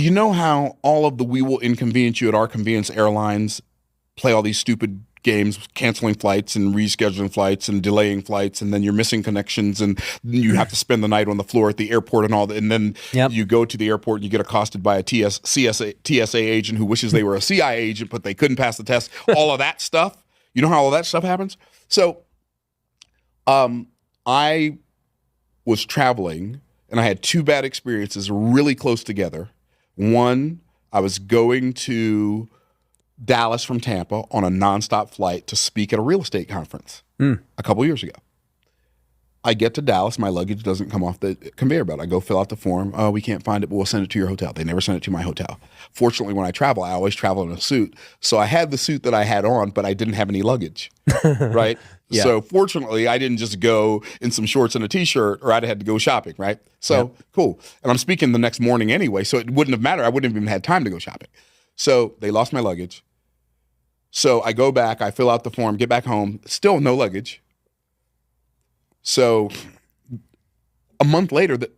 Do you know how all of the "we will inconvenience you at our convenience" airlines play all these stupid games, canceling flights and rescheduling flights and delaying flights, and then you're missing connections, and you have to spend the night on the floor at the airport and all that, and then you go to the airport and you get accosted by a TSA agent who wishes they were a CIA agent, but they couldn't pass the test. All of that stuff. You know how all that stuff happens? So I was traveling, and I had two bad experiences really close together. One, I was going to Dallas from Tampa on a nonstop flight to speak at a real estate conference a couple years ago. I get to Dallas, my luggage doesn't come off the conveyor belt. I go fill out the form. Oh, we can't find it, but we'll send it to your hotel. They never send it to my hotel. Fortunately, when I travel, I always travel in a suit. So I had the suit that I had on, but I didn't have any luggage, right? Yeah. So fortunately, I didn't just go in some shorts and a T-shirt, or I'd had to go shopping, right? So cool. And I'm speaking the next morning anyway, so it wouldn't have mattered. I wouldn't have even had time to go shopping. So they lost my luggage. So I go back, I fill out the form, get back home, still no luggage. So a month later, the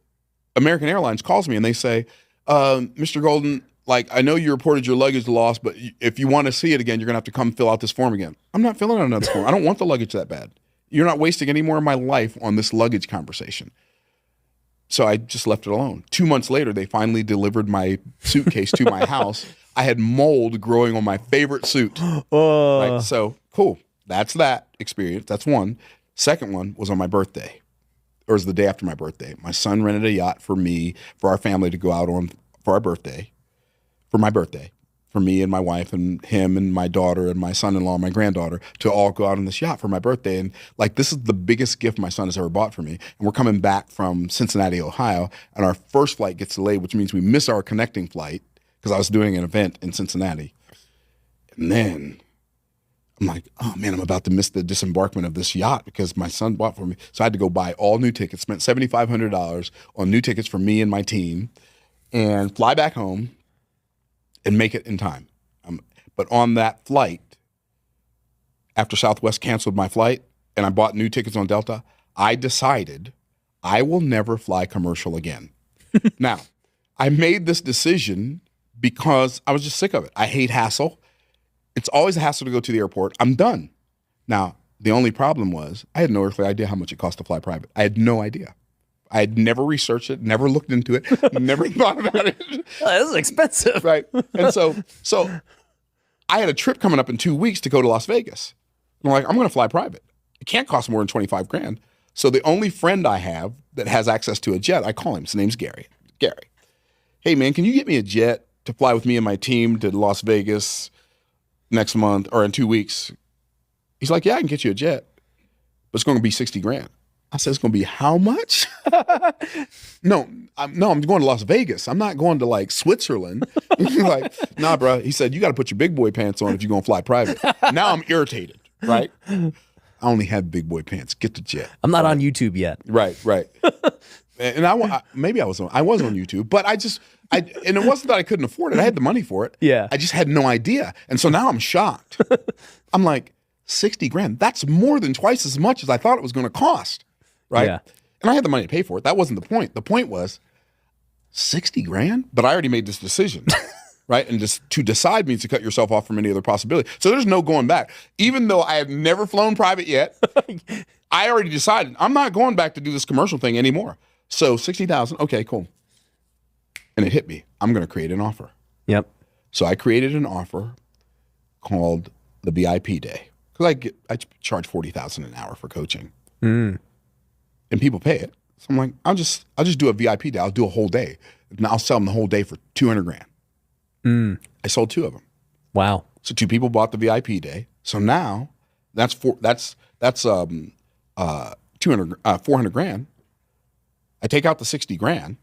American Airlines calls me and they say, Mr. Golden, like, I know you reported your luggage lost, but if you want to see it again, you're going to have to come fill out this form again. I'm not filling out another form. I don't want the luggage that bad. You're not wasting any more of my life on this luggage conversation. So I just left it alone. 2 months later, they finally delivered my suitcase to my house. I had mold growing on my favorite suit. Right? So cool. That's that experience. That's one. Second one was on my birthday, or it was the day after my birthday. My son rented a yacht for me, for our family to go out on for our birthday, for my birthday, for me and my wife and him and my daughter and my son-in-law and my granddaughter to all go out on this yacht for my birthday. And like, this is the biggest gift my son has ever bought for me. And we're coming back from Cincinnati, Ohio, and our first flight gets delayed, which means we miss our connecting flight because I was doing an event in Cincinnati. And then I'm like, oh man, I'm about to miss the disembarkment of this yacht because my son bought for me. So I had to go buy all new tickets, spent $7,500 on new tickets for me and my team, and fly back home and make it in time. But on that flight, after Southwest canceled my flight and I bought new tickets on Delta, I decided I will never fly commercial again. Now, I made this decision because I was just sick of it. I hate hassle. It's always a hassle to go to the airport. I'm done. Now, the only problem was I had no earthly idea how much it cost to fly private. I had no idea. I had never researched it, never looked into it, never thought about it. This is expensive. Right. And so I had a trip coming up in 2 weeks to go to Las Vegas. And I'm like, I'm going to fly private. It can't cost more than $25,000. So the only friend I have that has access to a jet, I call him. His name's Gary. Gary, hey man, can you get me a jet to fly with me and my team to Las Vegas next month or in 2 weeks? He's like, yeah, I can get you a jet, but it's going to be $60,000. I said, it's going to be how much? No, I'm going to Las Vegas. I'm not going to like Switzerland. Like, nah, bro. He said, you got to put your big boy pants on if you're going to fly private. Now I'm irritated, right? I only have big boy pants. Get the jet. I'm not on YouTube yet. Right. And I was on YouTube, but and it wasn't that I couldn't afford it. I had the money for it. Yeah. I just had no idea. And so now I'm shocked. I'm like, $60,000. That's more than twice as much as I thought it was going to cost. Right. Yeah. And I had the money to pay for it. That wasn't the point. The point was $60,000, but I already made this decision. Right. And just to decide means to cut yourself off from any other possibility. So there's no going back. Even though I have never flown private yet, I already decided I'm not going back to do this commercial thing anymore. So $60,000. Okay, cool. And it hit me. I'm going to create an offer. Yep. So I created an offer called the VIP Day because I charge $40,000 an hour for coaching, and people pay it. So I'm like, I'll just do a VIP day. I'll do a whole day, and I'll sell them the whole day for $200,000. I sold 2 of them. Wow. So 2 people bought the VIP day. So now that's $400,000. I take out the $60,000.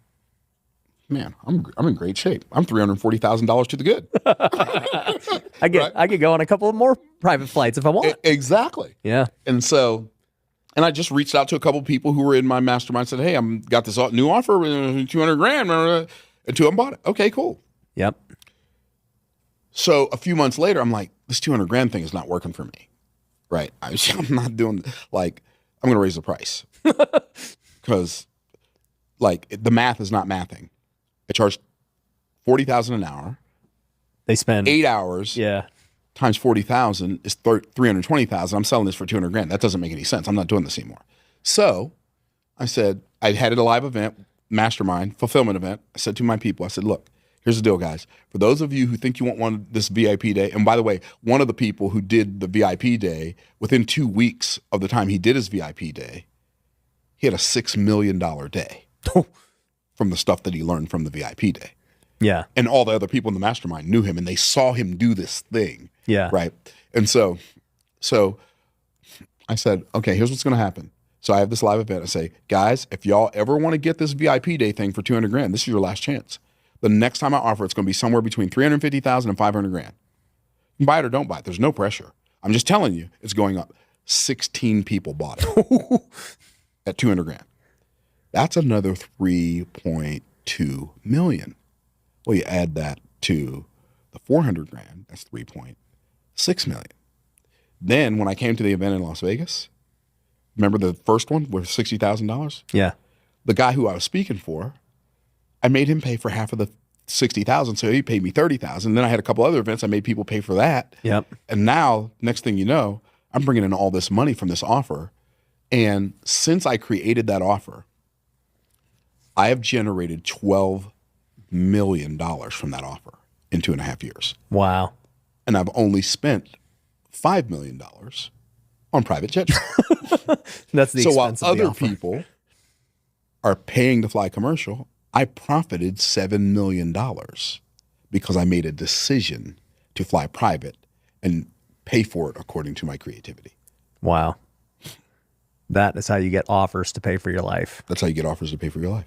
Man, I'm in great shape. I'm $340,000 to the good. I could go on a couple of more private flights if I want. Exactly. Yeah. And I just reached out to a couple of people who were in my mastermind. Said, hey, I'm got this new offer, $200,000, and 2 of them bought it. Okay, cool. Yep. So a few months later, I'm like, this $200,000 thing is not working for me. Right? I'm not doing I'm going to raise the price because the math is not mathing. I charged $40,000 an hour. They spend 8 hours Yeah. times 40,000 is 320,000. I'm selling this for 200 grand. That doesn't make any sense. I'm not doing this anymore. So I said, I had a live event, mastermind, fulfillment event. I said to my people, I said, look, here's the deal, guys. For those of you who think you want this VIP day, and by the way, one of the people who did the VIP day, within 2 weeks of the time he did his VIP day, he had a $6 million day from the stuff that he learned from the VIP day. Yeah. And all the other people in the mastermind knew him and they saw him do this thing. Yeah. Right. And so I said, okay, here's what's going to happen. So I have this live event. I say, guys, if y'all ever want to get this VIP day thing for 200 grand, this is your last chance. The next time I offer, it's going to be somewhere between 350,000 and 500 grand. You buy it or don't buy it. There's no pressure. I'm just telling you, it's going up. 16 people bought it at 200 grand. That's another 3.2 million. Well, you add that to the 400 grand, that's 3.6 million. Then when I came to the event in Las Vegas, remember the first one was $60,000? Yeah. The guy who I was speaking for, I made him pay for half of the 60,000, so he paid me 30,000. Then I had a couple other events I made people pay for that. Yep. And now, next thing you know, I'm bringing in all this money from this offer. And since I created that offer, I have generated $12 million from that offer in 2.5 years. Wow. And I've only spent $5 million on private jet travel. That's the So while expense of the other offer. people are paying to fly commercial, I profited $7 million because I made a decision to fly private and pay for it according to my creativity. Wow. That is how you get offers to pay for your life. That's how you get offers to pay for your life.